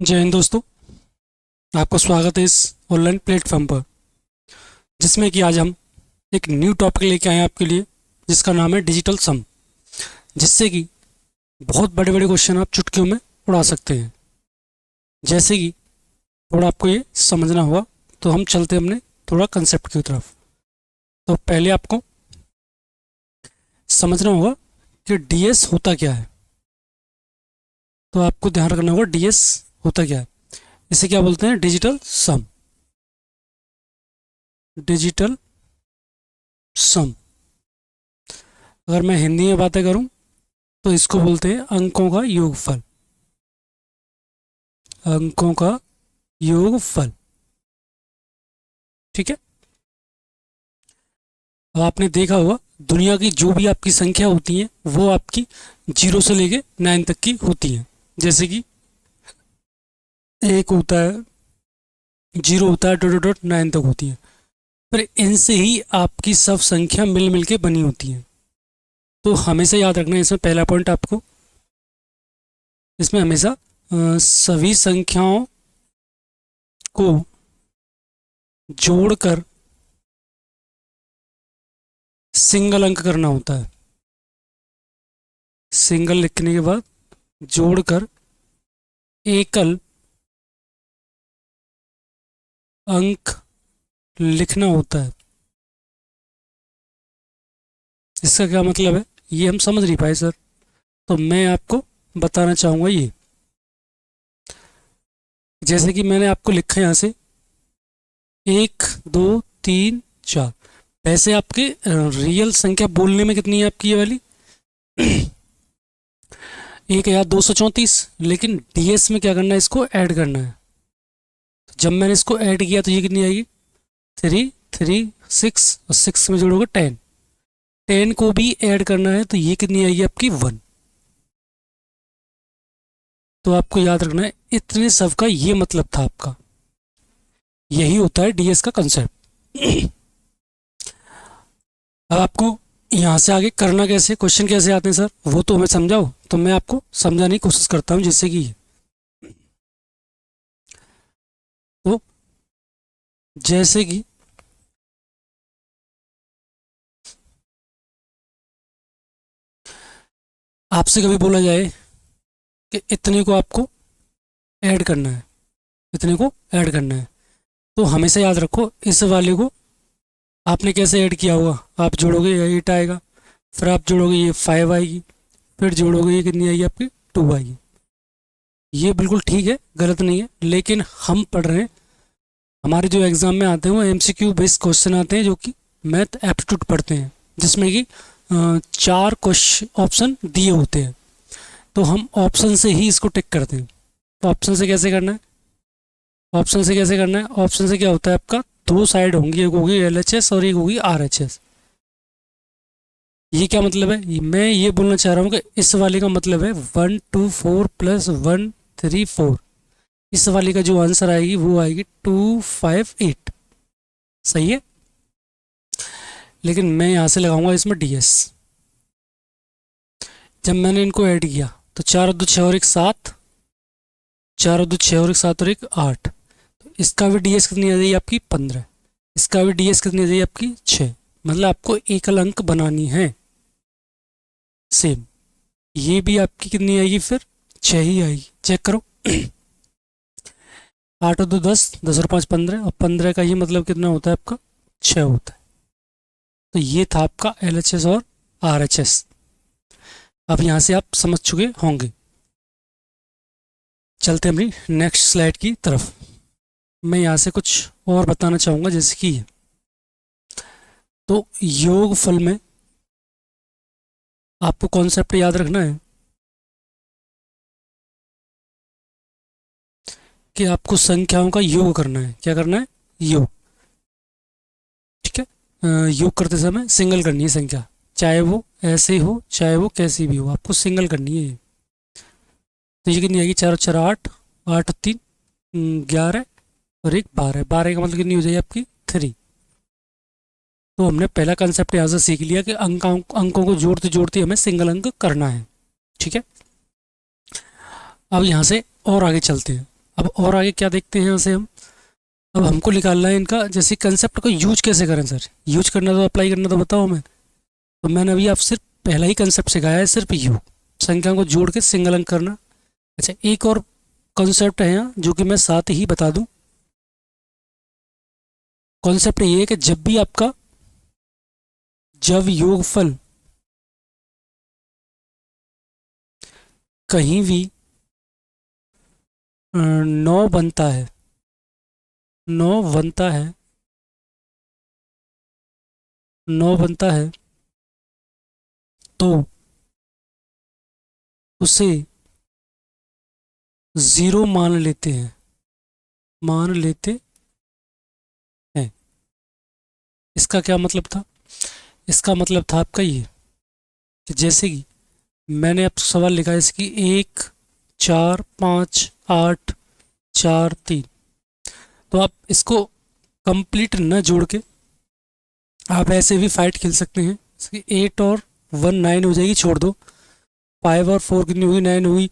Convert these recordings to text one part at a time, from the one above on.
जय हिंद दोस्तों। आपका स्वागत है इस ऑनलाइन प्लेटफॉर्म पर, जिसमें कि आज हम एक न्यू टॉपिक लेके आए हैं आपके लिए, जिसका नाम है डिजिटल सम। जिससे कि बहुत बड़े बड़े क्वेश्चन आप चुटकियों में उड़ा सकते हैं। जैसे कि थोड़ा आपको ये समझना होगा, तो हम चलते हैं अपने थोड़ा कंसेप्ट की तरफ। तो पहले आपको समझना होगा कि डीएस होता क्या है। तो आपको ध्यान रखना होगा डीएस होता क्या है। इसे क्या बोलते हैं? डिजिटल सम। डिजिटल सम, अगर मैं हिंदी में बातें करूं तो इसको बोलते हैं अंकों का योगफल। अंकों का योगफल, ठीक है। अब आपने देखा होगा, दुनिया की जो भी आपकी संख्या होती है वो आपकी 0 से लेके 9 तक की होती है। जैसे कि 1 होता है, 0 होता है, डॉट डॉट 9 तक होती है। पर इनसे ही आपकी सब संख्या मिल मिल के बनी होती है। तो हमेशा याद रखना है, इसमें पहला पॉइंट आपको, इसमें हमेशा सभी संख्याओं को जोड़कर सिंगल अंक करना होता है। सिंगल लिखने के बाद जोड़कर एकल अंक लिखना होता है। इसका क्या मतलब है, ये हम समझ नहीं पाए सर, तो मैं आपको बताना चाहूँगा ये। जैसे कि मैंने आपको लिखा है यहाँ से 1 2 3 4। वैसे आपके रियल संख्या बोलने में कितनी है आपकी ये वाली? 1234। लेकिन डीएस में क्या करना है, इसको ऐड करना है। तो जब मैंने इसको ऐड किया तो ये कितनी आएगी? 3 3 6, और 6 में जोड़ोगे 10। 10 को भी ऐड करना है तो ये कितनी आएगी आपकी? 1। तो आपको याद रखना है, इतने सब का ये मतलब था आपका। यही होता है डीएस का कंसेप्ट। अब आपको यहाँ से आगे करना कैसे, क्वेश्चन कैसे आते हैं सर, वो तो हमें समझाओ। तो मैं आपको समझाने की कोशिश करता हूँ, जिससे कि तो जैसे कि आपसे कभी बोला जाए कि इतने को आपको ऐड करना है, इतने को ऐड करना है, तो हमेशा याद रखो इस वाले को आपने कैसे ऐड किया होगा। आप जोड़ोगे ये 8 आएगा, फिर आप जोड़ोगे ये 5 आएगी, फिर जोड़ोगे ये कितनी आएगी आपकी? 2 आएगी। ये बिल्कुल ठीक है, गलत नहीं है। लेकिन हम पढ़ रहे हैं, हमारे जो एग्ज़ाम में आते हैं वो एमसीक्यू बेस्ड क्वेश्चन आते हैं, जो कि मैथ एप्टीट्यूड पढ़ते हैं, जिसमें कि 4 क्वेश्चन ऑप्शन दिए होते हैं। तो हम ऑप्शन से ही इसको टिक करते हैं। तो ऑप्शन से कैसे करना है? ऑप्शन से कैसे करना है? ऑप्शन से क्या होता है आपका, 2 साइड होंगी, एक होगी एलएचएस और एक होगी आरएचएस। ये क्या मतलब है? मैं ये बोलना चाह रहा हूँ कि इस वाले का मतलब है 1 2 4 प्लस 1 3 4। इस वाले का जो आंसर आएगी वो आएगी 2 5 8। सही है। लेकिन मैं यहाँ से लगाऊंगा इसमें डीएस। जब मैंने इनको ऐड किया तो 4 और 2 6 और 1 7, 4 और 2 6 और 1 7 और 1 8। तो इसका भी डीएस कितनी आ जाएगी आपकी? 15। इसका भी डीएस कितनी आ जाएगी आपकी? 6। मतलब आपको एकल अंक बनानी है। सेम ये भी आपकी कितनी आएगी फिर? 6 ही आएगी। चेक करो। 8 और 2 10, 10 और 5 15, और 15 का ही मतलब कितना होता है आपका? 6 होता है। तो ये था आपका एलएचएस और आरएचएस। अब यहाँ से आप समझ चुके होंगे। चलते हैं अपनी नेक्स्ट स्लाइड की तरफ। मैं यहाँ से कुछ और बताना चाहूँगा, जैसे कि तो योगफल में आपको कॉन्सेप्ट याद रखना है कि आपको संख्याओं का योग करना है। क्या करना है? योग। ठीक है। योग करते समय सिंगल करनी है संख्या, चाहे वो ऐसे हो चाहे वो कैसी भी हो, आपको सिंगल करनी है। तो ये कितनी आएगी? 4 और 4 8, 8 और 3 11 और 1 12। 12 का मतलब कितनी हो जाएगी आपकी? 3। तो हमने पहला कंसेप्ट यहाँ से सीख लिया कि अंकों को जोड़ते जोड़ते हमें सिंगल अंक करना है। ठीक है। अब यहाँ से और आगे चलते हैं। अब और आगे क्या देखते हैं यहाँ से हम। अब हमको निकालना है इनका, जैसे कंसेप्ट को यूज कैसे करें सर, यूज करना तो अप्लाई करना तो बताओ हमें। तो मैंने अभी आप सिर्फ पहला ही कंसेप्ट सिखाया है, सिर्फ यू, संख्या को जोड़ के सिंगल अंक करना। अच्छा, एक और कॉन्सेप्ट है यहाँ जो कि मैं साथ ही बता दूं। कॉन्सेप्ट ये है कि जब योगफल कहीं भी 9 बनता है, 9 बनता है, 9 बनता है, तो उसे जीरो मान लेते हैं, मान लेते हैं। इसका क्या मतलब था? इसका मतलब था आपका ये कि जैसे कि मैंने अब सवाल लिखा है इसकी 1 4 5 8 4 3, तो आप इसको कंप्लीट न जोड़ के आप ऐसे भी फाइट खेल सकते हैं। इसकी 8 और 1 9 हो जाएगी, छोड़ दो। 5 और 4 कितनी होगी, 9 हुई,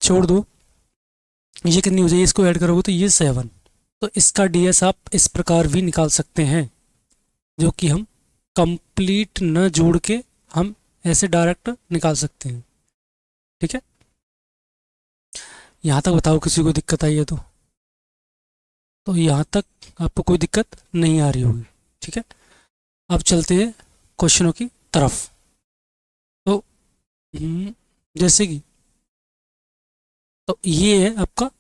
छोड़ दो। ये कितनी हो जाएगी, इसको ऐड करोगे तो ये 7। तो इसका डीएस आप इस प्रकार भी निकाल सकते हैं, जो कि हम कंप्लीट न जोड़ के हम ऐसे डायरेक्ट निकाल सकते हैं। ठीक है, यहाँ तक बताओ किसी को दिक्कत आई है तो यहाँ तक आपको कोई दिक्कत नहीं आ रही होगी। ठीक है, अब चलते हैं क्वेश्चनों की तरफ। तो जैसे कि तो ये है आपका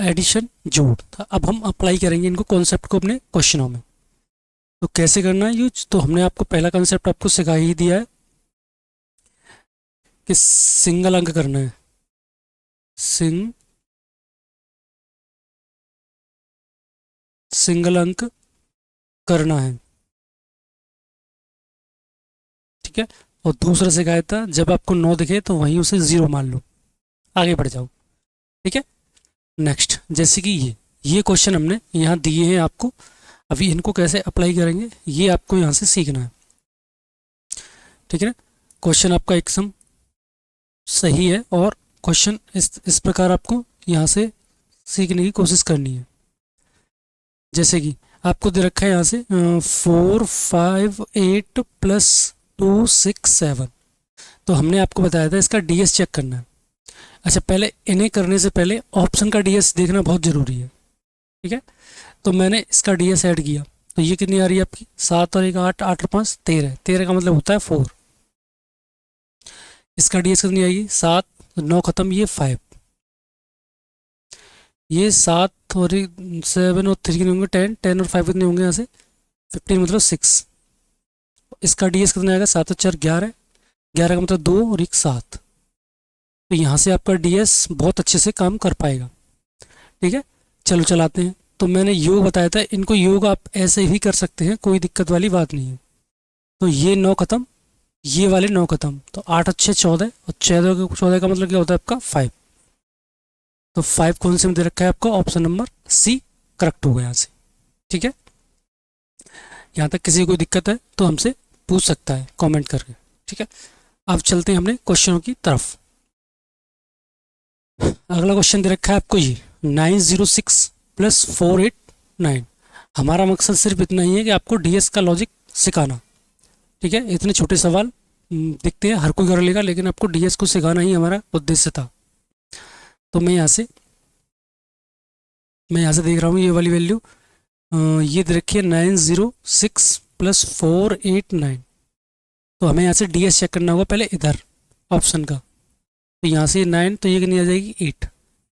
एडिशन जोड़। तो अब हम अप्लाई करेंगे इनको कॉन्सेप्ट को अपने क्वेश्चनों में। तो कैसे करना है यूज, तो हमने आपको पहला कॉन्सेप्ट आपको सिखा ही दिया है कि सिंगल अंक करना है, सिंगल अंक करना है। ठीक है, और दूसरा सिखाया था जब आपको 9 दिखे तो वहीं उसे 0 मान लो, आगे बढ़ जाओ। ठीक है, नेक्स्ट जैसे कि ये क्वेश्चन हमने यहाँ दिए हैं आपको, अभी इनको कैसे अप्लाई करेंगे ये आपको यहाँ से सीखना है। ठीक है ना, क्वेश्चन आपका एकदम सही है और क्वेश्चन इस प्रकार आपको यहाँ से सीखने की कोशिश करनी है। जैसे कि आपको दे रखा है यहाँ से 4 5 8 प्लस 2 6 7। तो हमने आपको बताया था इसका डीएस चेक करना है। अच्छा, पहले इन्हें करने से पहले ऑप्शन का डीएस देखना बहुत ज़रूरी है। ठीक है, तो मैंने इसका डीएस ऐड किया, तो ये कितनी आ रही है आपकी 7 और 1 8, 8 और 5 13, 13 का मतलब होता है 4। इसका डीएस कितनी आएगी 7, 9 खत्म, ये 5, ये 7 और 7 और 3 कितने होंगे 10, 10 और 5 कितने होंगे यहाँ से 15 मतलब 6। इसका डीएस कितना आएगा 7 और 4 11, 11 का मतलब 2 और 1 7। तो यहाँ से आपका डीएस बहुत अच्छे से काम कर पाएगा। ठीक है, चलो चलाते हैं। तो मैंने योग बताया था, इनको योग आप ऐसे भी कर सकते हैं, कोई दिक्कत वाली बात नहीं है। तो ये 9 खत्म, ये वाले 9 खत्म, तो 8 और 6 14, और 14 का मतलब क्या होता है आपका 5। तो 5 कौन से में दे रखा है आपको, ऑप्शन नंबर सी करेक्ट होगा यहाँ से। ठीक है, यहाँ तक किसी को कोई दिक्कत है तो हमसे पूछ सकता है कमेंट करके। ठीक है, अब चलते हैं हमने क्वेश्चनों की तरफ। अगला क्वेश्चन दे रखा है आपको ये 906 प्लस 489। हमारा मकसद सिर्फ इतना ही है कि आपको डीएस का लॉजिक सिखाना। ठीक है, इतने छोटे सवाल दिखते हैं हर कोई कर लेगा, लेकिन आपको डीएस को सिखाना ही हमारा उद्देश्य था। तो मैं यहाँ से देख रहा हूँ ये वाली वैल्यू, ये दे रखी है 906 प्लस 489। तो हमें यहाँ से डीएस चेक करना होगा पहले इधर ऑप्शन का। तो यहाँ से 9, तो ये कितनी आ जाएगी 8,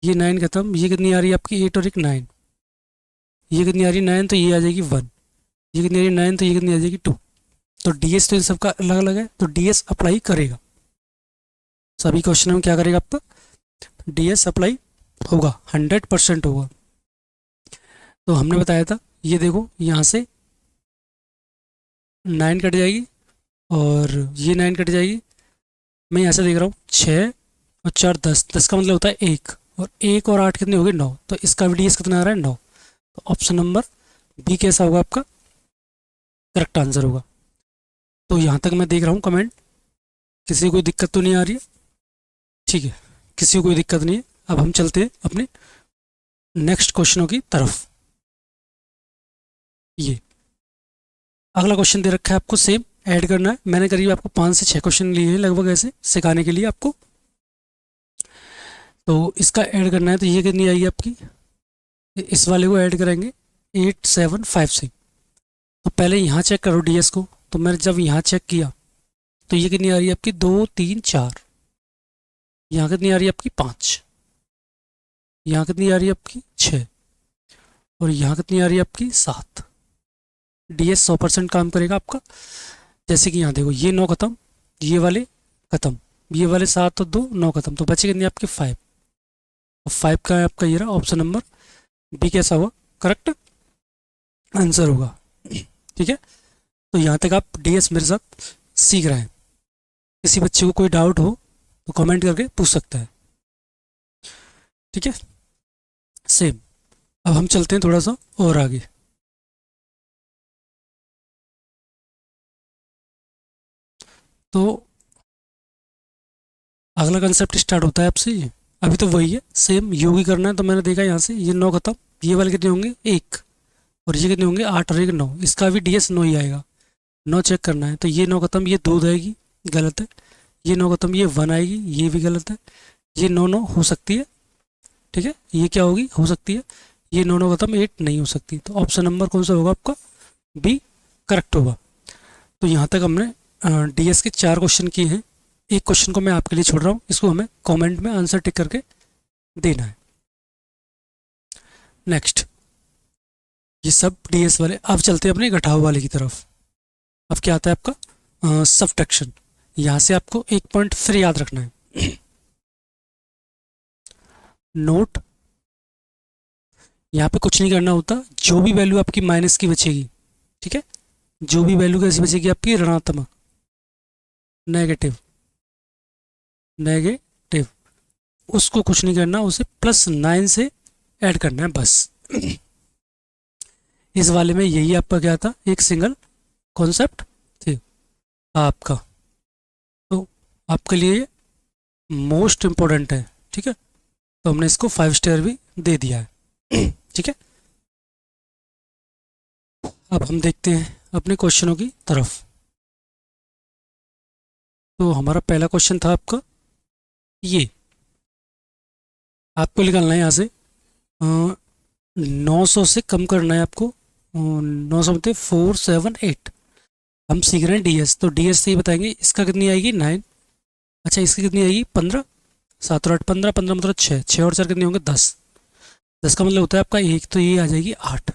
ये 9 खत्म, ये कितनी आ रही है आपकी 8 और 1 9, ये कितनी आ रही है 9, तो ये आ जाएगी 1, ये कितनी आ रही है 9, तो ये कितनी आ जाएगी 2। तो डीएस तो इन सबका अलग अलग है, तो डीएस अप्लाई करेगा सभी क्वेश्चन में। क्या करेगा आपका डीएस अप्लाई होगा, 100% होगा। तो हमने बताया था, ये देखो यहाँ से 9 कट जाएगी और ये 9 कट जाएगी। मैं यहाँ से देख रहा हूँ 6 और 4 10, 10 का मतलब होता है 1, और 1 और 8 कितने हो गए 9। तो इसका भी डीएस कितना आ रहा है 9। तो ऑप्शन नंबर बी कैसा होगा आपका करेक्ट आंसर होगा। तो यहाँ तक मैं देख रहा हूँ कमेंट, किसी को कोई दिक्कत तो नहीं आ रही है। ठीक है, किसी को कोई दिक्कत नहीं है। अब हम चलते हैं अपने नेक्स्ट क्वेश्चनों की तरफ। ये अगला क्वेश्चन दे रखा है आपको, सेम ऐड करना है। मैंने करीब आपको 5 से 6 क्वेश्चन लिए हैं लगभग ऐसे सिखाने के लिए आपको। तो इसका ऐड करना है, तो ये कितनी आएगी आपकी, इस वाले को ऐड करेंगे 875 से। तो पहले यहाँ चेक करो डीएस को। तो मैंने जब यहाँ चेक किया तो ये कितनी आ रही है आपकी 2 3 4, यहाँ कितनी आ रही है आपकी 5, यहाँ कितनी आ रही है आपकी 6, और यहाँ कितनी आ रही है आपकी 7। डीएस 100% काम करेगा आपका। जैसे कि यहाँ देखो, ये 9 खत्म, ये वाले खत्म, ये वाले 7 और 2 9 खत्म, तो बचे कितनी आपके 5। और 5 का है आपका ये रहा ऑप्शन नंबर बी। कैसा हुआ, करेक्ट आंसर होगा। ठीक है, तो यहाँ तक आप डीएस मेरे साथ सीख रहे हैं। किसी बच्चे को कोई डाउट हो तो कमेंट करके पूछ सकता है। ठीक है, सेम। अब हम चलते हैं थोड़ा सा और आगे। तो अगला कंसेप्ट स्टार्ट होता है आपसे। ये अभी तो वही है, सेम यू ही करना है। तो मैंने देखा यहाँ से ये 9 खत्म, ये वाले कितने होंगे 1, और ये कितने होंगे 8 और 1 9। इसका भी डीएस 9 ही आएगा। 9 चेक करना है, तो ये 9 खत्म, ये 2 आएगी, गलत है। ये 9 खत्म, ये 1 आएगी, ये भी गलत है। ये 9 9 हो सकती है, ठीक है, ये क्या होगी, हो सकती है। ये 9 9 खत्म 8 नहीं हो सकती। तो ऑप्शन नंबर कौन सा होगा आपका, बी करेक्ट होगा। तो यहाँ तक हमने डीएस के 4 क्वेश्चन किए हैं। एक क्वेश्चन को मैं आपके लिए छोड़ रहा हूँ, इसको हमें कमेंट में आंसर टिक करके देना है। नेक्स्ट, ये सब डीएस वाले। अब चलते हैं अपने घटाव वाले की तरफ। अब क्या आता है आपका सब्ट्रैक्शन। यहाँ से आपको एक पॉइंट फिर याद रखना है। नोट, यहाँ पे कुछ नहीं करना होता, जो भी वैल्यू आपकी माइनस की बचेगी, ठीक है, जो भी वैल्यू कैसी बचेगी आपकी ऋणात्मक, नेगेटिव, नेगेटिव, उसको कुछ नहीं करना, उसे +9 से ऐड करना है बस। इस वाले में यही आपका क्या था, एक सिंगल कॉन्सेप्ट थे आपका। तो आपके लिए मोस्ट इम्पोर्टेंट है, ठीक है। तो हमने इसको 5 स्टार भी दे दिया है। ठीक है, अब हम देखते हैं अपने क्वेश्चनों की तरफ। तो हमारा पहला क्वेश्चन था आपका ये, आपको निकालना है यहाँ से 900 से कम करना है आपको। 900 में 4 7 8। हम सीख रहे हैं डीएस, तो डीएस से ही बताएंगे इसका कितनी आएगी 9। अच्छा, इसकी कितनी आएगी 15, 7 और 8 15, 15 मतलब 6, 6 और 4 कितने होंगे 10। 10 का मतलब होता है आपका 1, तो ये आ जाएगी 8।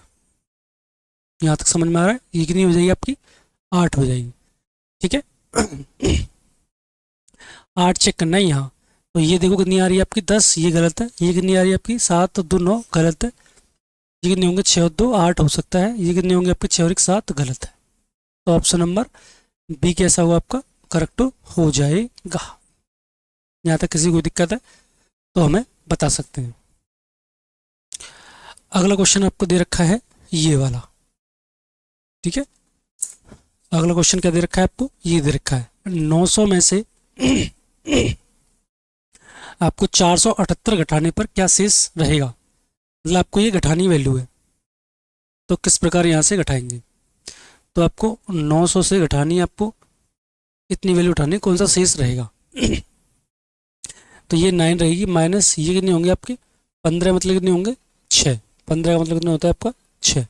यहाँ तक समझ में आ रहा है, ये कितनी हो जाएगी आपकी 8 हो जाएगी। ठीक है, 8 चेक करना है यहाँ। तो ये देखो कितनी आ रही है आपकी 10, ये गलत है। ये कितनी आ रही है आपकी 7 और 2 9, गलत है। ये कितने होंगे 6 और 2 8 हो सकता है। ये कितने होंगे आपके 6 और 1 7, गलत है। तो ऑप्शन नंबर बी कैसा हुआ आपका, करेक्ट हो जाएगा। यहाँ तक किसी को दिक्कत है तो हमें बता सकते हैं। अगला क्वेश्चन आपको दे रखा है ये वाला, ठीक है। अगला क्वेश्चन क्या दे रखा है आपको, ये दे रखा है 900 में से आपको 478 घटाने पर क्या शेष रहेगा। मतलब आपको ये घटानी वैल्यू है, तो किस प्रकार यहाँ से घटाएंगे। तो आपको 900 से घटानी, आपको इतनी वैल्यू उठानी, कौन सा शेष रहेगा। तो ये 9 रहेगी, माइनस ये कितने होंगे आपके 15, मतलब कितने होंगे 6। 15 का मतलब कितना होता है आपका 6,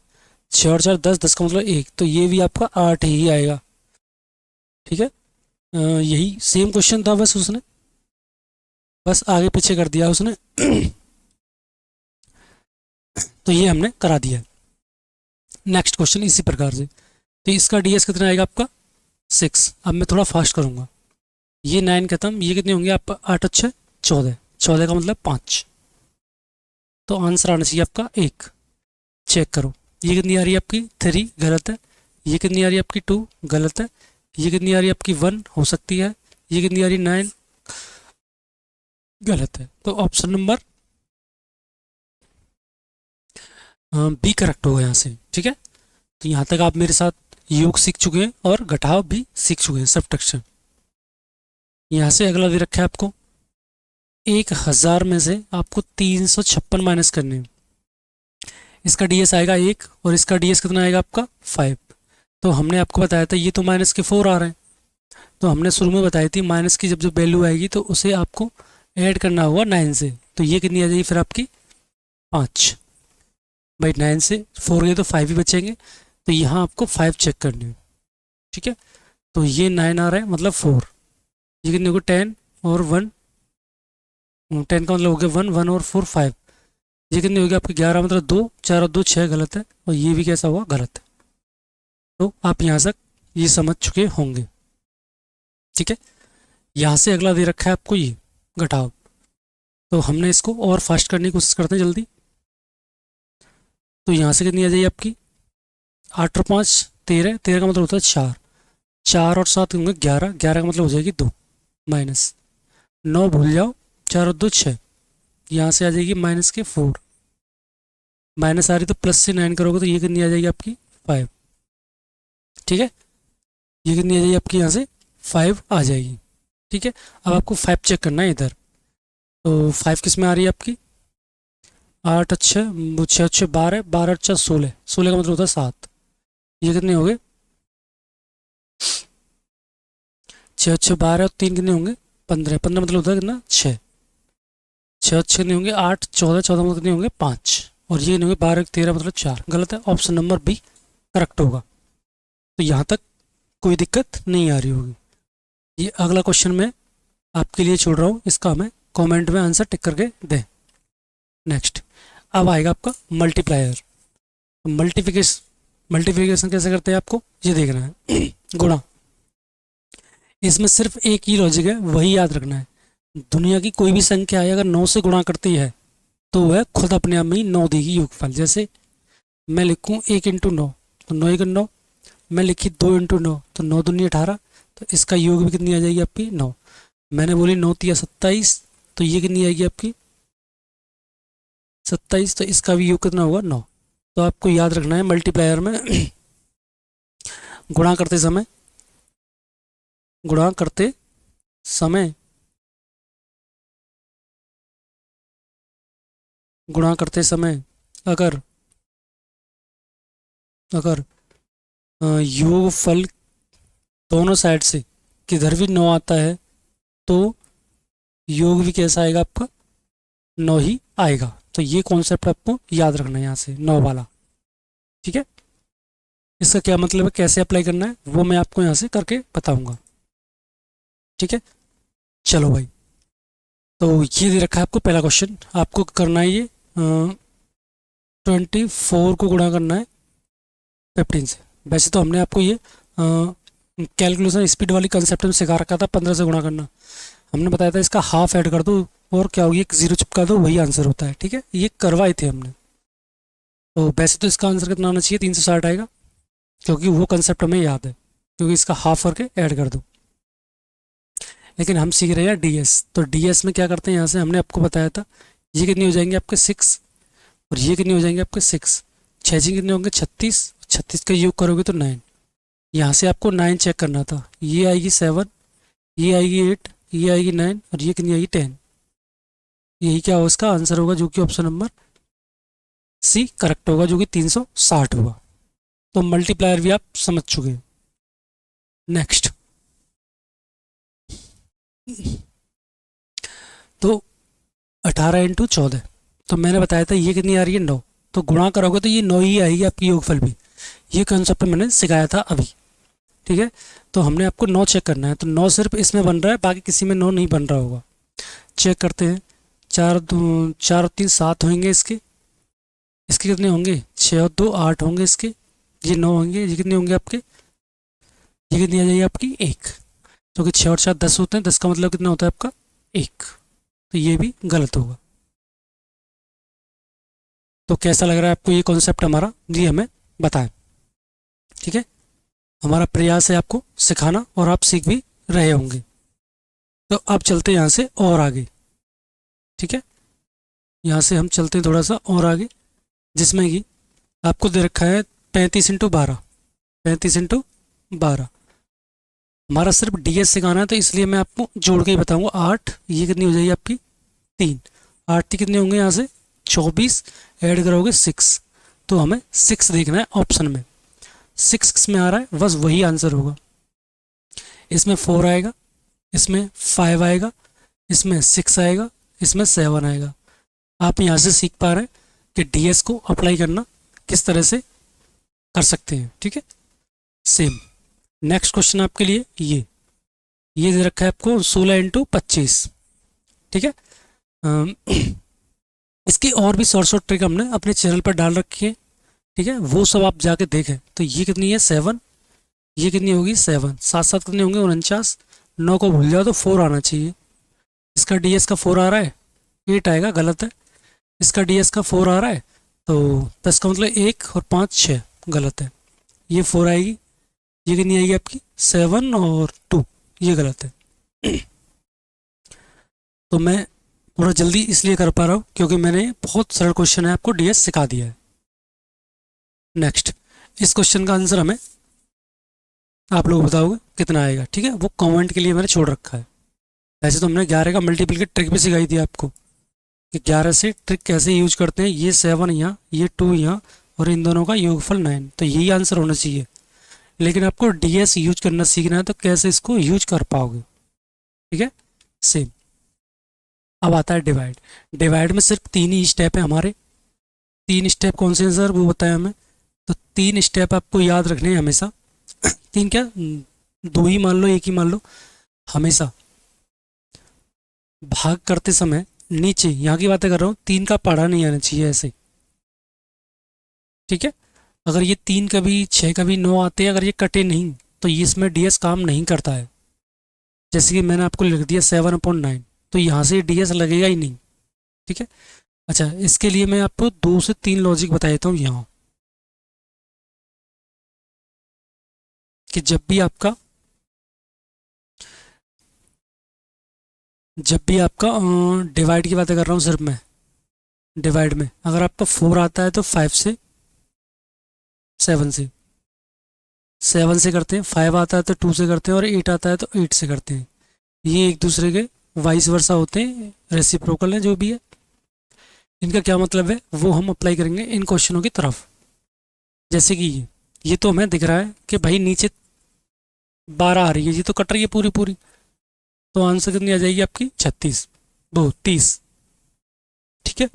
6 और 4 10, 10 का मतलब 1, तो ये भी आपका 8 ही आएगा। ठीक है, यही सेम क्वेश्चन था, बस उसने बस आगे पीछे कर दिया उसने। तो ये हमने करा दिया। नेक्स्ट क्वेश्चन इसी प्रकार से। तो इसका डीएस कितना आएगा आपका 6। अब मैं थोड़ा फास्ट करूँगा। ये 9 खत्म, ये कितने होंगे आप 8 और 6 14, 14 का मतलब 5। तो आंसर आना चाहिए आपका 1। चेक करो, ये कितनी आ रही है आपकी 3, गलत है। ये कितनी आ रही है आपकी 2, गलत है। ये कितनी आ रही है आपकी 1, हो सकती है। ये कितनी आ रही है 9, गलत है। तो ऑप्शन नंबर बी करेक्ट होगा यहाँ से। ठीक है, तो यहाँ तक आप मेरे साथ योग सीख चुके हैं और घटाव भी सीख चुके हैं, सब्ट्रैक्शन। यहाँ से अगला दे रखा है आपको 1000 में से आपको 356 माइनस करने हैं। इसका ds आएगा 1 और इसका ds कितना आएगा आपका 5। तो हमने आपको बताया था ये तो माइनस के 4 आ रहे हैं, तो हमने शुरू में बताई थी माइनस की जब वैल्यू आएगी तो उसे आपको ऐड करना होगा 9 से। तो ये कितनी आ जाएगी फिर आपकी 5। भाई 9 से 4 गए तो 5 ही बचेंगे, तो यहाँ आपको 5 चेक करनी है। ठीक है, तो ये 9 आ रहा है मतलब 4, ये कितने हो गए 10 और 1, 10 का मतलब हो गया 1, 1 और 4 5, ये कितने हो गए आपके 11 मतलब 2, 4 और 2 6 गलत है, और ये भी कैसा हुआ गलत है। तो आप यहाँ तक ये समझ चुके होंगे। ठीक है, यहाँ से अगला दे रखा है आपको ये घटाव, तो हमने इसको और फास्ट करने की कोशिश करते हैं जल्दी। तो यहाँ से कितनी आ जाएगी आपकी 8 और 5 13, 13 का मतलब होता है 4, 4 और 7 होंगे 11, 11 का मतलब हो जाएगी 2 माइनस 9 भूल जाओ, 4 और 2 6, यहाँ से आ जाएगी माइनस के 4, माइनस आ रही तो प्लस से 9 करोगे तो ये कितनी आ जाएगी आपकी 5। ठीक है, ये कितनी आ जाएगी आपकी यहाँ से 5 आ जाएगी। ठीक है, अब आपको 5 चेक करना है इधर, तो 5 किस में आ रही है आपकी 8 अच्छे 6 अच्छे 12, 12 अच्छा 16, 16 का मतलब होता है 7, ये कितने हो गए 6 अच्छे 12 और 3 कितने होंगे 15, 15 मतलब होता है कितना 6, 6 अच्छे कितने होंगे 8, 14, 14 मतलब कितने होंगे 5, और ये कितने होंगे 12 13 मतलब 4, गलत है, ऑप्शन नंबर बी करेक्ट होगा। तो यहाँ तक कोई दिक्कत नहीं आ रही होगी। ये अगला क्वेश्चन मैं आपके लिए छोड़ रहा हूँ, इसका हमें कमेंट में आंसर टिक करके दें। नेक्स्ट अब आएगा आपका मल्टीप्लायर। मल्टीप्लिकेशन कैसे करते हैं आपको ये देखना है। गुणा, इसमें सिर्फ एक ही लॉजिक है, वही याद रखना है। दुनिया की कोई भी संख्या है अगर 9 से गुणा करती है तो वह खुद अपने आप में ही 9 देगी योगफल। जैसे मैं लिखूँ 1 इंटू 9 तो 9 1 9, मैं लिखी 2 इंटू 9 तो 9 दूनी 18, तो इसका योग भी कितनी आ जाएगी आपकी 9। मैंने बोली 9 तिया 27, तो ये कितनी आएगी आपकी 27, तो इसका भी योग कितना होगा 9। तो आपको याद रखना है मल्टीप्लायर में गुणा करते समय गुणा करते समय गुणा करते समय अगर अगर योगफल दोनों साइड से किधर भी 9 आता है तो योग भी कैसा आएगा आपका 9 ही आएगा। तो ये कॉन्सेप्ट आपको याद रखना है यहाँ से 9 वाला। ठीक है, इसका क्या मतलब है, कैसे अप्लाई करना है वो मैं आपको यहाँ से करके बताऊंगा। ठीक है, चलो भाई, तो ये दे रखा है आपको पहला क्वेश्चन, आपको करना है ये 24 को गुणा करना है 15 से। वैसे तो हमने आपको ये कैलकुलेशन स्पीड वाली कंसेप्ट में सिखा रखा था 15 से गुणा करना, हमने बताया था इसका हाफ ऐड कर दो और क्या होगी एक 0 चिपका दो, वही आंसर होता है। ठीक है, ये करवाए थे हमने। तो वैसे तो इसका आंसर कितना आना चाहिए 360 आएगा, क्योंकि वो कंसेप्ट हमें याद है, क्योंकि इसका हाफ करके ऐड कर दो। लेकिन हम सीख रहे हैं डीएस, तो डीएस में क्या करते हैं, यहाँ से हमने आपको बताया था ये कितने हो जाएंगे आपके 6 और ये कितने हो जाएंगे आपके 6, 6 जी कितने होंगे 36, 36 का योग करोगे तो 9, यहाँ से आपको 9 चेक करना था, ये आएगी 7, ये आएगी 8, ये आएगी 9 और ये कितनी आएगी 10। यही क्या होगा इसका आंसर होगा, जो कि ऑप्शन नंबर सी करेक्ट होगा, जो कि 360 होगा। तो मल्टीप्लायर भी आप समझ चुके हैं। नेक्स्ट, तो 18 इंटू 14, तो मैंने बताया था ये कितनी आ रही है 9, तो गुणा करोगे तो ये 9 ही आएगी आपकी योगफल भी। ये कंसेप्ट मैंने सिखाया था अभी। ठीक है, तो हमने आपको 9 चेक करना है, तो 9 सिर्फ इसमें बन रहा है, बाकी किसी में 9 नहीं बन रहा होगा। चेक करते हैं, 4 और 3 7 होंगे इसके कितने होंगे 6 और 2 8 होंगे इसके, ये 9 होंगे, ये कितने होंगे आपके, ये कितनी आ जाएगी आपकी 1, क्योंकि 6 और 4 10 होते हैं, 10 का मतलब कितना होता है आपका 1, तो ये भी गलत होगा। तो कैसा लग रहा है आपको ये कॉन्सेप्ट हमारा, जी हमें बताएं। ठीक है, हमारा प्रयास है आपको सिखाना और आप सीख भी रहे होंगे। तो अब चलते हैं यहाँ से और आगे। ठीक है, यहाँ से हम चलते हैं थोड़ा सा और आगे, जिसमें कि आपको दे रखा है 35 इंटू 12, 35 इंटू 12। हमारा सिर्फ डीएस सिखाना है, तो इसलिए मैं आपको जोड़ के ही बताऊंगा। 8, ये कितनी हो जाएगी आपकी 3, 8 कितने होंगे यहाँ से 24, ऐड करोगे 6, तो हमें 6 देखना है ऑप्शन में। 6 किस में आ रहा है, बस वही आंसर होगा। इसमें 4 आएगा, इसमें 5 आएगा, इसमें 6 आएगा, इसमें 7 आएगा। आप यहाँ से सीख पा रहे हैं कि डीएस को अप्लाई करना किस तरह से कर सकते हैं। ठीक है, सेम। नेक्स्ट क्वेश्चन आपके लिए ये दे रखा है आपको 16x25। ठीक है, इसकी और भी शॉर्ट ट्रिक हमने अपने चैनल पर डाल रखी है। ठीक है, वो सब आप जाके देखें। तो ये कितनी है 7, ये कितनी होगी 7, 7 कितने होंगे 49। 9 को भूल जाओ तो 4 आना चाहिए। इसका डीएस का 4 आ रहा है, 8 आएगा, गलत है। इसका डीएस का 4 आ रहा है तो 10 का मतलब 1 और 5 6, गलत है। ये 4 आएगी, ये कितनी आएगी आपकी 7 और 2, ये गलत है। तो मैं थोड़ा जल्दी इसलिए कर पा रहा हूँ क्योंकि मैंने बहुत सरल क्वेश्चन है आपको डीएस सिखा दिया है। नेक्स्ट, इस क्वेश्चन का आंसर हमें आप लोग बताओगे कितना आएगा। ठीक है, वो कमेंट के लिए मैंने छोड़ रखा है। वैसे तो हमने 11 का मल्टीपल की ट्रिक भी सिखाई थी आपको कि 11 से ट्रिक कैसे यूज करते हैं। ये 7 यहाँ, ये 2 यहाँ, और इन दोनों का योगफल 9, तो यही आंसर होना चाहिए। लेकिन आपको डीएस यूज करना सीखना है तो कैसे इसको यूज कर पाओगे। ठीक है, सेम। अब आता है डिवाइड। डिवाइड में सिर्फ 3 ही स्टेप है हमारे। 3 स्टेप कौन से हैं सर, वो बताएं हमें। तो 3 स्टेप आपको याद रखने हैं हमेशा। 3 क्या, 2 ही मान लो, 1 ही मान लो। हमेशा भाग करते समय नीचे, यहाँ की बातें कर रहा हूँ, 3 का पढ़ा नहीं आना चाहिए ऐसे। ठीक है, अगर ये 3 कभी 6 कभी 9 आते हैं, अगर ये कटे नहीं तो ये इसमें डीएस काम नहीं करता है। जैसे कि मैंने आपको लिख दिया 7/9, तो यहाँ से डीएस लगेगा ही नहीं। ठीक है, अच्छा, इसके लिए मैं आपको 2 से 3 लॉजिक बता देता हूँ यहाँ। कि जब भी आपका डिवाइड की बातें कर रहा हूँ सिर्फ मैं। डिवाइड में अगर आपका 4 आता है तो 5 से 7 से 7 से करते हैं, 5 आता है तो 2 से करते हैं, और 8 आता है तो 8 से करते हैं। ये एक दूसरे के वाइस वर्सा होते हैं, रेसिप्रोकल है जो भी है। इनका क्या मतलब है वो हम अप्लाई करेंगे इन क्वेश्चनों की तरफ। जैसे कि ये तो हमें दिख रहा है कि भाई नीचे 12 आ रही है, ये तो कट रही है पूरी पूरी, तो आंसर कितनी आ जाएगी आपकी 36, वो 30। ठीक है,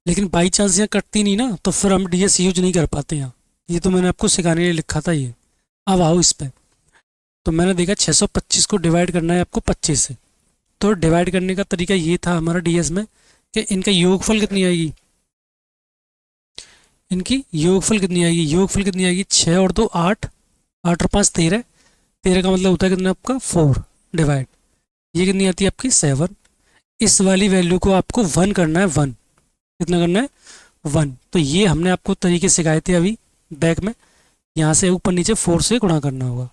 लेकिन बाई चांस यहाँ कटती नहीं ना, तो फिर हम डीएस यूज नहीं कर पाते यहाँ। ये तो मैंने आपको सिखाने के लिए लिखा था ये। अब आओ इस पे। तो मैंने देखा 625 को डिवाइड करना है आपको 25 से। तो डिवाइड करने का तरीका ये था हमारा डीएस में कि इनका योगफल कितनी आएगी, इनकी योगफल कितनी आएगी, योगफल कितनी आएगी 6 और 2 8, 8 और 5 13, 13 का मतलब होता है कितना आपका 4 डिवाइड, ये कितनी आती है आपकी 7। इस वाली वैल्यू को आपको 1 करना है, 1 कितना करना है 1। तो ये हमने आपको तरीके सिखाए थे अभी बैक में। यहाँ से ऊपर नीचे 4 से गुणा करना होगा,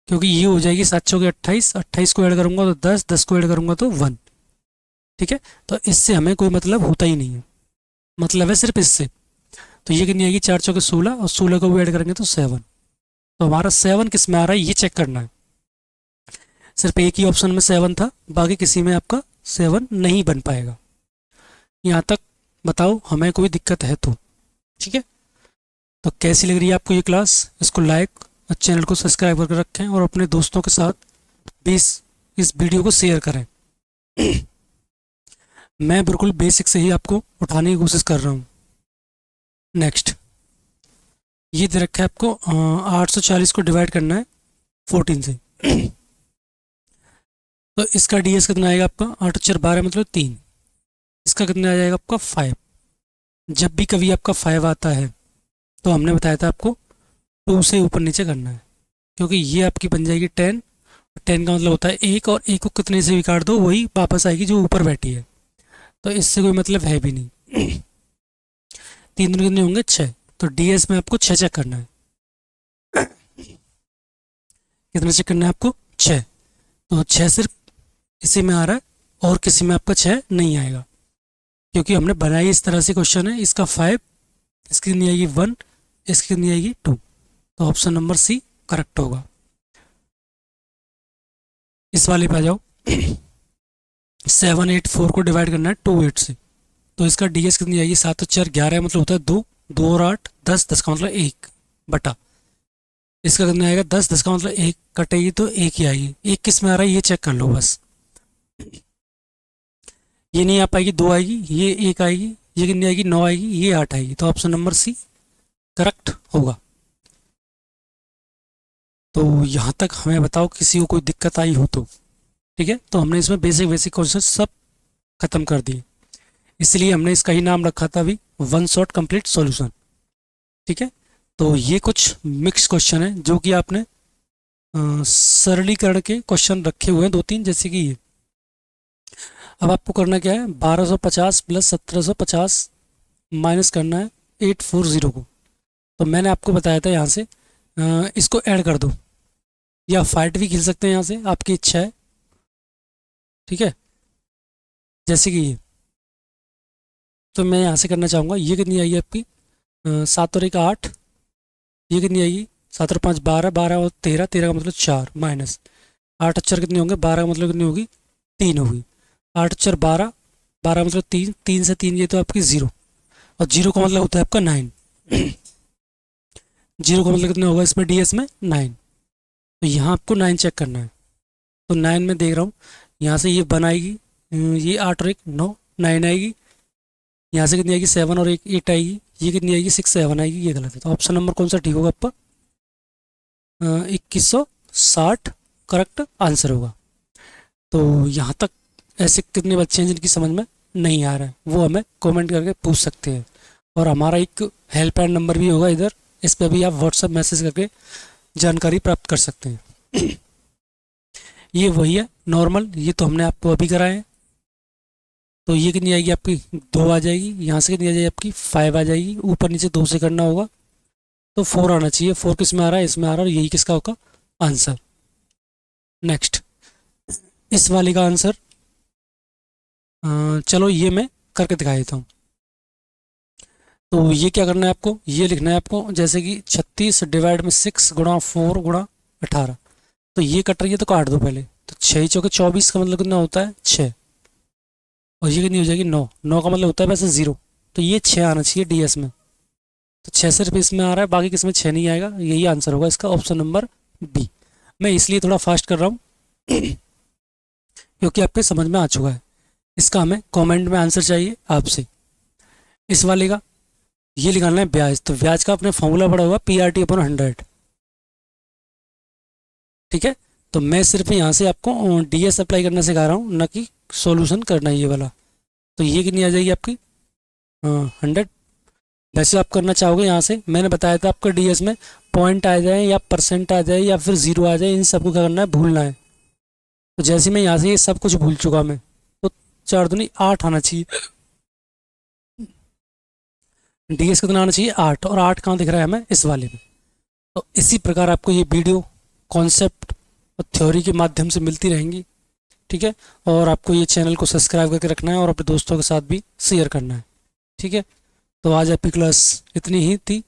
क्योंकि ये हो जाएगी 7 चौके 28, 28 को ऐड करूँगा तो 10, 10 को ऐड करूँगा तो 1। ठीक है, तो इससे हमें कोई मतलब होता ही नहीं है, मतलब है सिर्फ इससे। तो ये कितनी आएगी 4 चौके 16, और 16 को भी ऐड करेंगे तो 7। तो हमारा 7 किस में आ रहा है ये चेक करना है। सिर्फ एक ही ऑप्शन में 7 था, बाकी किसी में आपका 7 नहीं बन पाएगा। यहाँ तक बताओ हमें कोई दिक्कत है तो। ठीक है, तो कैसी लग रही है आपको ये क्लास, इसको लाइक और चैनल को सब्सक्राइब करके रखें, और अपने दोस्तों के साथ भी इस वीडियो को शेयर करें। मैं बिल्कुल बेसिक से ही आपको उठाने की कोशिश कर रहा हूँ। नेक्स्ट, ये दे रखा है आपको 840 को डिवाइड करना है 14 से। तो इसका डीएस कितना आएगा आपका 8 4 12 मतलब 3। इसका कितना आ जाएगा आपका 5। जब भी कभी आपका 5 आता है तो हमने बताया था आपको 2 से ऊपर नीचे करना है, क्योंकि ये आपकी बन जाएगी 10। 10 का मतलब होता है 1, और 1 को कितने से भी काट दो वही वापस आएगी जो ऊपर बैठी है, तो इससे कोई मतलब है भी नहीं। 3 दिन कितने होंगे 6, तो डीएस में आपको 6 चेक करना है। कितना चेक करना है आपको 6, तो 6 सिर्फ इसी में आ रहा है और किसी में आपका 6 नहीं आएगा, क्योंकि हमने बनाई इस तरह से क्वेश्चन है। इसका 5, इसकी कितनी आएगी 1, इसकी कितनी आएगी 2, तो ऑप्शन नंबर सी करेक्ट होगा। इस वाले पे आ जाओ। 7 8 4 को डिवाइड करना है 2 8 से। तो इसका डीएस कितनी आएगी, 7 और 4 11 मतलब होता है 2, 2 और 8 10, 10 का मतलब 1 बटा इसका कितना आएगा 10, 10 का मतलब 1 कटेगी तो 1 ही आएगी। 1 किस में आ रहा है ये चेक कर लो बस, ये नहीं आ पाएगी, 2 आएगी, ये 1 आएगी, ये कितनी आएगी 9 आएगी, ये 8 आएगी, तो ऑप्शन नंबर सी करेक्ट होगा। तो यहाँ तक हमें बताओ किसी को कोई दिक्कत आई हो तो। ठीक है, तो हमने इसमें बेसिक बेसिक क्वेश्चन सब खत्म कर दिए, इसलिए हमने इसका ही नाम रखा था अभी वन शॉट कंप्लीट सॉल्यूशन। ठीक है, तो ये कुछ मिक्स क्वेश्चन है जो कि आपने सरलीकरण के क्वेश्चन रखे हुए हैं 2-3, जैसे कि ये। अब आपको करना क्या है, 1250 प्लस 1750 माइनस करना है 840 को। तो मैंने आपको बताया था यहाँ से इसको ऐड कर दो, या फाइट भी खेल सकते हैं यहाँ से, आपकी इच्छा है। ठीक है, जैसे कि ये, तो मैं यहाँ से करना चाहूँगा, ये कितनी आएगी आपकी 7 और 1 8, ये कितनी आएगी 7 और 5 12, 12 और 13, 13 का मतलब 4 माइनस 8 अक्षर कितने होंगे 12 का मतलब कितनी होगी 3 होगी, 8 अक्षर 12, 12 मतलब 3, 3 से 3 ये तो आपकी 0, और 0 का मतलब होता है आपका 9 0 का मतलब कितना होगा इसमें डीएस में 9। तो यहाँ आपको 9 चेक करना है, तो 9 में देख रहा हूँ, यहाँ से ये 1 आएगी, ये 8 और 1 9, 9 आएगी, यहाँ से कितनी आएगी 7 और 1 8 आएगी, ये कितनी आएगी 6 7 आएगी, ये गलत है। तो ऑप्शन नंबर कौन सा ठीक होगा आपका 2160 करेक्ट आंसर होगा। तो यहाँ तक ऐसे कितने बच्चे हैं जिनकी समझ में नहीं आ रहा है, वो हमें कमेंट करके पूछ सकते हैं, और हमारा एक हेल्पलाइन नंबर भी होगा इधर, इस पर भी आप व्हाट्सएप मैसेज करके जानकारी प्राप्त कर सकते हैं। ये वही है नॉर्मल, ये तो हमने आपको अभी कराए हैं। तो ये कितनी आएगी आपकी 2 आ जाएगी, यहाँ से कितनी आ जाएगी आपकी 5 आ जाएगी, ऊपर नीचे 2 से करना होगा तो 4 आना चाहिए, 4 किस में आ रहा है इसमें आ रहा है, यही किसका होगा आंसर। नेक्स्ट इस वाले का आंसर चलो ये मैं करके दिखा देता हूँ। तो ये क्या करना है आपको, ये लिखना है आपको जैसे कि 36 डिवाइड में 6 गुणा 4 गुणा 18। तो ये कट रही है तो काट दो पहले, तो 6 चौके 24 का मतलब कितना होता है 6, और ये कितनी हो जाएगी 9, 9 का मतलब होता है वैसे 0, तो ये 6 आना चाहिए डीएस में, तो 6 सिर्फ इसमें आ रहा है, बाकी किसमें 6 नहीं आएगा, यही आंसर होगा इसका ऑप्शन नंबर बी। मैं इसलिए थोड़ा फास्ट कर रहा हूँ क्योंकि आपके समझ में आ चुका है। इसका हमें कमेंट में आंसर चाहिए आपसे। इस वाले का ये निकालना है ब्याज, तो ब्याज का अपने फॉर्मूला पड़ा हुआ PRT अपॉन 100। ठीक है, तो मैं सिर्फ यहाँ से आपको डीएस अप्लाई करना सिखा रहा हूँ, ना कि सॉल्यूशन करना ये वाला। तो ये कितनी आ जाएगी आपकी 100। वैसे आप करना चाहोगे यहाँ से, मैंने बताया था आपका डीएस में पॉइंट आ जाए या परसेंट आ जाए या फिर 0 आ जाए, इन सबको क्या करना है भूलना है। तो जैसे मैं यहाँ से ये सब कुछ भूल चुका मैं, तो 4 दूनी 8 आना चाहिए, डीएस कितना आना चाहिए 8, और 8 कहाँ दिख रहा है हमें इस वाले में। तो इसी प्रकार आपको ये वीडियो कॉन्सेप्ट और थ्योरी के माध्यम से मिलती रहेंगी। ठीक है, और आपको ये चैनल को सब्सक्राइब करके रखना है और अपने दोस्तों के साथ भी शेयर करना है। ठीक है, तो आज आपकी क्लास इतनी ही थी।